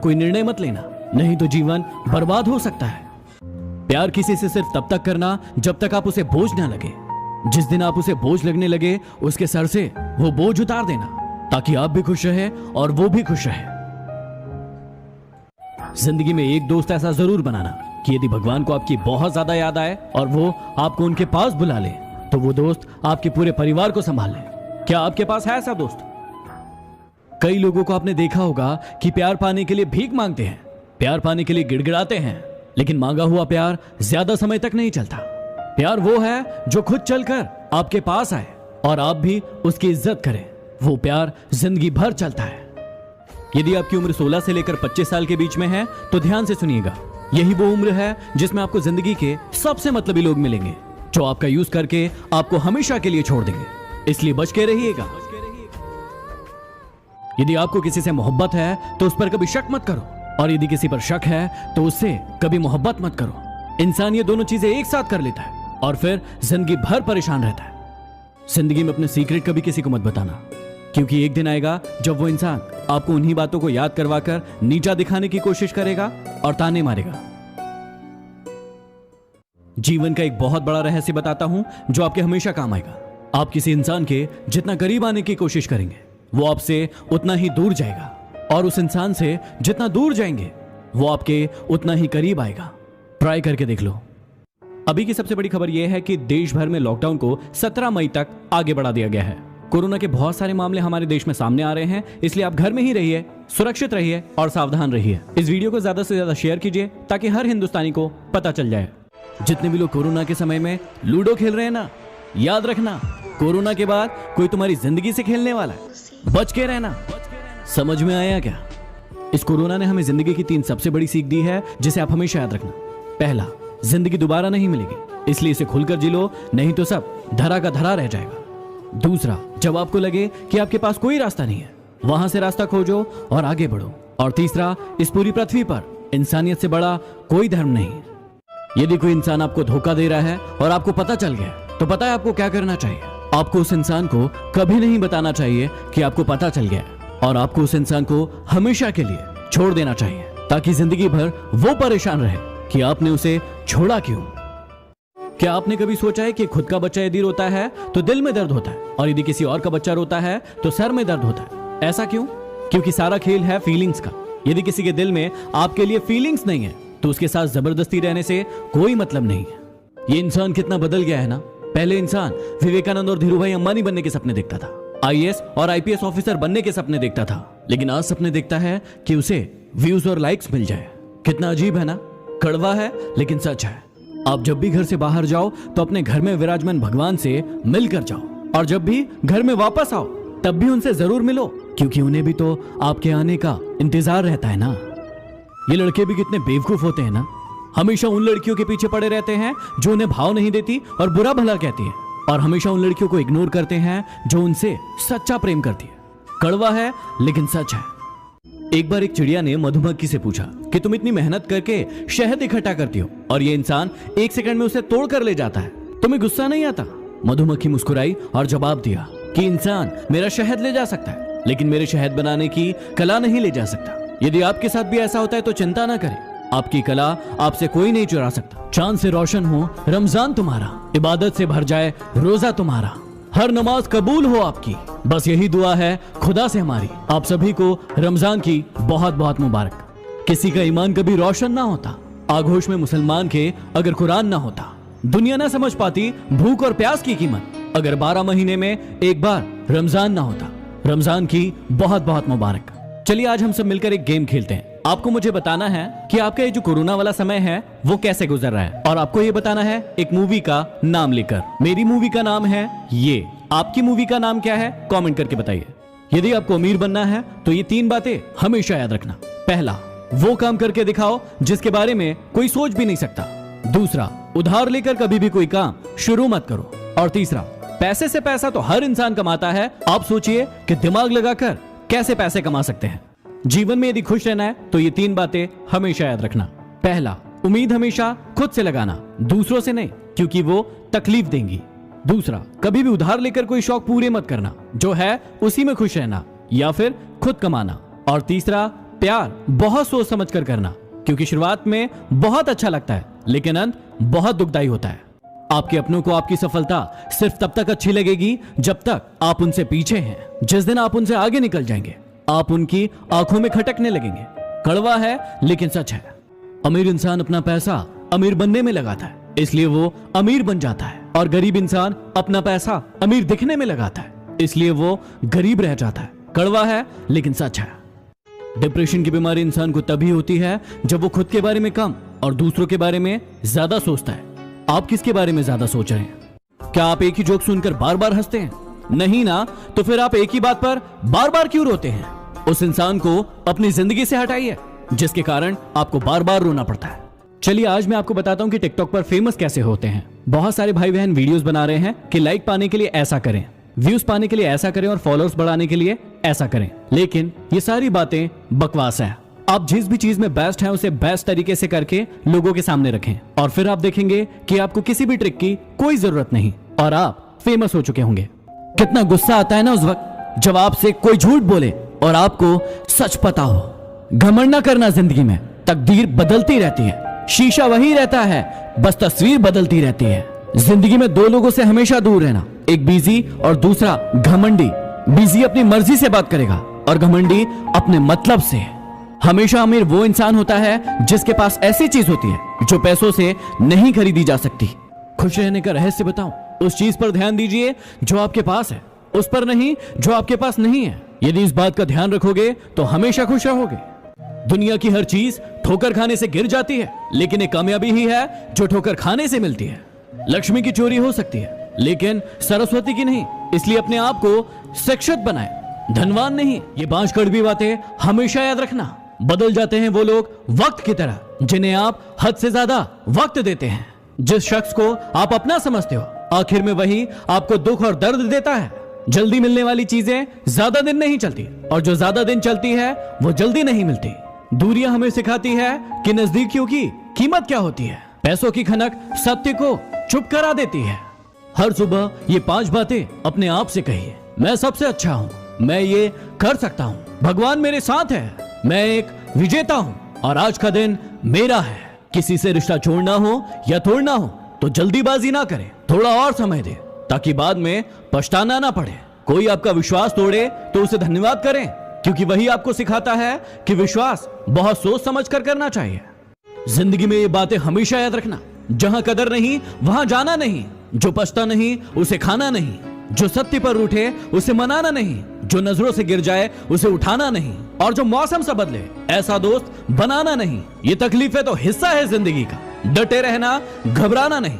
कोई निर्णय मत लेना, नहीं तो जीवन बर्बाद हो सकता है। प्यार किसी से सिर्फ तब तक करना जब तक आप उसे बोझ ना लगे। जिस दिन आप उसे बोझ लगने लगे, उसके सर से वो बोझ उतार देना, ताकि आप भी खुश रहे और वो भी खुश रहे। जिंदगी में एक दोस्त ऐसा जरूर बनाना कि यदि भगवान को आपकी बहुत ज्यादा याद आए और वो आपको उनके पास बुला ले, तो वो दोस्त आपके पूरे परिवार को संभाल ले। क्या आपके पास है ऐसा दोस्त? कई लोगों को आपने देखा होगा कि प्यार पाने के लिए भीख मांगते हैं, प्यार पाने के लिए गिड़गिड़ाते हैं, लेकिन मांगा हुआ प्यार ज्यादा समय तक नहीं चलता। प्यार वो है जो खुद चलकर आपके पास आए और आप भी उसकी इज्जत करें। वो प्यार जिंदगी भर चलता है। यदि आपकी उम्र 16 से लेकर 25 साल के बीच में है तो ध्यान से सुनिएगा। यही वो उम्र है जिसमें आपको जिंदगी के सबसे मतलबी लोग मिलेंगे, जो आपका यूज करके आपको हमेशा के लिए छोड़ देंगे। इसलिए बच के रहिएगा। यदि आपको किसी से मोहब्बत है तो उस पर कभी शक मत करो, और यदि किसी पर शक है तो उससे कभी मोहब्बत मत करो। इंसान ये दोनों चीजें एक साथ कर लेता है और फिर जिंदगी भर परेशान रहता है। जिंदगी में अपने सीक्रेट कभी किसी को मत बताना, क्योंकि एक दिन आएगा जब वो इंसान आपको उन्हीं बातों को याद करवाकर नीचा दिखाने की कोशिश करेगा और ताने मारेगा। जीवन का एक बहुत बड़ा रहस्य बताता हूं जो आपके हमेशा काम आएगा। आप किसी इंसान के जितना करीब आने की कोशिश करेंगे, वो आपसे उतना ही दूर जाएगा, और उस इंसान से जितना दूर जाएंगे वो आपके उतना ही करीब आएगा। ट्राई करके देख लो। अभी की सबसे बड़ी खबर यह है कि देश भर में लॉकडाउन को 17 मई तक आगे बढ़ा दिया गया है। कोरोना के बहुत सारे मामले हमारे देश में सामने आ रहे हैं, इसलिए आप घर में ही रहिए, सुरक्षित रहिए और सावधान रहिए। इस वीडियो को ज्यादा से ज्यादा शेयर कीजिए ताकि हर हिंदुस्तानी को पता चल जाए। जितने भी लोग कोरोना के समय में लूडो खेल रहे हैं ना, याद रखना कोरोना के बाद कोई तुम्हारी जिंदगी से खेलने वाला है। बच के रहना। समझ में आया क्या? इस कोरोना ने हमें जिंदगी की 3 सबसे बड़ी सीख दी है, जिसे आप हमेशा याद रखना। पहला, जिंदगी दोबारा नहीं मिलेगी, इसलिए इसे खुलकर जी लो, नहीं तो सब धरा का धरा रह जाएगा। दूसरा, जब आपको लगे कि आपके पास कोई रास्ता नहीं है, वहां से रास्ता खोजो और आगे बढ़ो। और तीसरा, इस पूरी पृथ्वी पर इंसानियत से बड़ा कोई धर्म नहीं। यदि कोई इंसान आपको धोखा दे रहा है और आपको पता चल गया, तो पता है आपको क्या करना चाहिए? आपको उस इंसान को कभी नहीं बताना चाहिए कि आपको पता चल गया, और आपको उस इंसान को हमेशा के लिए छोड़ देना चाहिए, ताकि जिंदगी भर वो परेशान रहे कि आपने उसे छोड़ा क्यों। क्या आपने कभी सोचा है कि खुद का बच्चा यदि रोता है तो दिल में दर्द होता है, और यदि किसी और का बच्चा रोता है तो सर में दर्द होता है? ऐसा क्यों? क्योंकि सारा खेल है फीलिंग्स का। यदि किसी के दिल में आपके लिए फीलिंग्स नहीं है, तो उसके साथ जबरदस्ती रहने से कोई मतलब नहीं है। ये इंसान कितना बदल गया है ना। पहले इंसान विवेकानंद और धीरूभाई अंबानी बनने के सपने देखता था, IAS और IPS ऑफिसर बनने के सपने देखता था, लेकिन आज सपने देखता है कि उसे व्यूज और लाइक्स मिल जाए। कितना अजीब है ना। कड़वा है लेकिन सच है। आप जब भी घर से बाहर जाओ तो अपने घर में विराजमान भगवान से मिलकर जाओ, और जब भी घर में वापस आओ तब भी उनसे जरूर मिलो, क्योंकि उन्हें भी तो आपके आने का इंतजार रहता है ना। ये लड़के भी कितने बेवकूफ होते हैं ना। हमेशा उन लड़कियों के पीछे पड़े रहते हैं जो उन्हें भाव नहीं देती और बुरा भला कहती है, और हमेशा उन लड़कियों को इग्नोर करते हैं जो उनसे सच्चा प्रेम करती है। कड़वा है लेकिन सच है। एक बार एक चिड़िया ने मधुमक्खी से पूछा कि तुम इतनी मेहनत करके शहद इकट्ठा करती हो और ये इंसान 1 सेकंड में उसे तोड़ कर ले जाता है, तुम्हें गुस्सा नहीं आता? मधुमक्खी मुस्कुराई और जवाब दिया कि इंसान मेरा शहद ले जा सकता है, लेकिन मेरे शहद बनाने की कला नहीं ले जा सकता। यदि आपके साथ भी ऐसा होता है तो चिंता ना करें, आपकी कला आपसे कोई नहीं चुरा सकता। चांद से रोशन हो रमजान तुम्हारा, इबादत से भर जाए रोजा तुम्हारा, हर नमाज कबूल हो आपकी, बस यही दुआ है खुदा से हमारी। आप सभी को रमजान की बहुत बहुत मुबारक। किसी का ईमान कभी रोशन ना होता, आगोश में मुसलमान के अगर कुरान ना होता, दुनिया ना समझ पाती भूख और प्यास की कीमत, अगर 12 महीने में एक बार रमजान ना होता। रमजान की बहुत बहुत मुबारक। चलिए आज हम सब मिलकर एक गेम खेलते हैं। आपको मुझे बताना है कि आपका ये जो कोरोना वाला समय है वो कैसे गुजर रहा है, और आपको ये बताना है एक मूवी का नाम लेकर। मेरी मूवी का नाम है ये, आपकी मूवी का नाम क्या है कमेंट करके बताइए। यदि आपको अमीर बनना है तो ये 3 बातें हमेशा याद रखना। पहला, वो काम करके दिखाओ जिसके बारे में कोई सोच भी नहीं सकता। दूसरा, उधार लेकर कभी भी कोई काम शुरू मत करो। और तीसरा, पैसे से पैसा तो हर इंसान कमाता है, आप सोचिए कि दिमाग लगाकर कैसे पैसे कमा सकते हैं। जीवन में यदि खुश रहना है तो ये 3 बातें हमेशा याद रखना। पहला, उम्मीद हमेशा खुद से लगाना, दूसरों से नहीं, क्योंकि वो तकलीफ देंगी। दूसरा, कभी भी उधार लेकर कोई शौक पूरे मत करना, जो है उसी में खुश रहना या फिर खुद कमाना। और तीसरा, प्यार बहुत सोच समझ कर करना, क्योंकि शुरुआत में बहुत अच्छा लगता है लेकिन अंत बहुत दुखदाई होता है। आपके अपनों को आपकी सफलता सिर्फ तब तक अच्छी लगेगी जब तक आप उनसे पीछे हैं। जिस दिन आप उनसे आगे निकल जाएंगे आप उनकी आंखों में खटकने लगेंगे। कड़वा है लेकिन सच है। अमीर इंसान अपना पैसा अमीर बनने में लगाता है, इसलिए वो अमीर बन जाता है, और गरीब इंसान अपना पैसा अमीर दिखने में लगाता है, इसलिए वो गरीब रह जाता है। कड़वा है लेकिन सच है। डिप्रेशन की बीमारी इंसान को तभी होती है जब वो खुद के बारे में कम और दूसरों के बारे में ज्यादा सोचता है। आप किसके बारे में ज्यादा सोच रहे हैं? क्या आप एक ही जोक सुनकर बार बार हंसते हैं? नहीं ना, तो फिर आप एक ही बात पर बार बार क्यों रोते हैं? उस इंसान को अपनी जिंदगी से हटाइए जिसके कारण आपको बार बार रोना पड़ता है। चलिए आज मैं आपको बताता हूं कि टिकटॉक पर फेमस कैसे होते हैं। बहुत सारे भाई बहन वीडियोस बना रहे हैं कि लाइक पाने के लिए ऐसा करें, व्यूज पाने के लिए ऐसा करें और फॉलोअर्स बढ़ाने के लिए ऐसा करें, लेकिन ये सारी बातें बकवास है। आप जिस भी चीज में बेस्ट हैं उसे बेस्ट तरीके से करके लोगों के सामने रखें और फिर आप देखेंगे कि आपको किसी भी ट्रिक की कोई जरूरत नहीं और आप फेमस हो चुके होंगे। कितना गुस्सा आता है ना उस वक्त जब आपसे कोई झूठ बोले और आपको सच पता हो। घमंड न करना, जिंदगी में तकदीर बदलती रहती है, शीशा वही रहता है, बस तस्वीर बदलती रहती है। जिंदगी में दो लोगों से हमेशा दूर रहना, एक बिजी और दूसरा घमंडी। बिजी अपनी मर्जी से बात करेगा और घमंडी अपने मतलब से। हमेशा अमीर वो इंसान होता है जिसके पास ऐसी चीज होती है जो पैसों से नहीं खरीदी जा सकती। खुश रहने का रहस्य बताऊं, उस चीज पर ध्यान दीजिए जो आपके पास है, उस पर नहीं जो आपके पास नहीं है। यदि इस बात का ध्यान रखोगे तो हमेशा खुश रहोगे। दुनिया की हर चीज ठोकर खाने से गिर जाती है, लेकिन एक कामयाबी ही है जो ठोकर खाने से मिलती है। लक्ष्मी की चोरी हो सकती है लेकिन सरस्वती की नहीं, इसलिए अपने आप को शिक्षित बनाएं, धनवान नहीं। ये 5 कड़वी बातें हमेशा याद रखना। बदल जाते हैं वो लोग वक्त की तरह जिन्हें आप हद से ज्यादा वक्त देते हैं। जिस शख्स को आप अपना समझते हो आखिर में वही आपको दुख और दर्द देता है। जल्दी मिलने वाली चीजें ज्यादा दिन नहीं चलती और जो ज्यादा दिन चलती है वो जल्दी नहीं मिलती। दूरियां हमें सिखाती है कि नजदीकियों की कीमत क्या होती है। पैसों की खनक सत्य को चुप करा देती है। हर सुबह ये 5 बातें अपने आप से कहिए। मैं सबसे अच्छा हूँ, मैं ये कर सकता हूँ, भगवान मेरे साथ है, मैं एक विजेता हूँ और आज का दिन मेरा है। किसी से रिश्ता छोड़ना हो या तोड़ना हो तो जल्दीबाजी ना करें, थोड़ा और समय दें ताकि बाद में पछताना ना पड़े। कोई आपका विश्वास तोड़े तो उसे धन्यवाद करें, क्योंकि वही आपको सिखाता है कि विश्वास बहुत सोच समझ कर करना चाहिए। जिंदगी में ये बातें हमेशा याद रखना, जहां कदर नहीं वहां जाना नहीं, जो पछता नहीं उसे खाना नहीं, जो सत्य पर उठे उसे मनाना नहीं, जो नजरों से गिर जाए उसे उठाना नहीं, और जो मौसम से बदले ऐसा दोस्त बनाना नहीं। ये तकलीफें तो हिस्सा है जिंदगी का, डटे रहना, घबराना नहीं।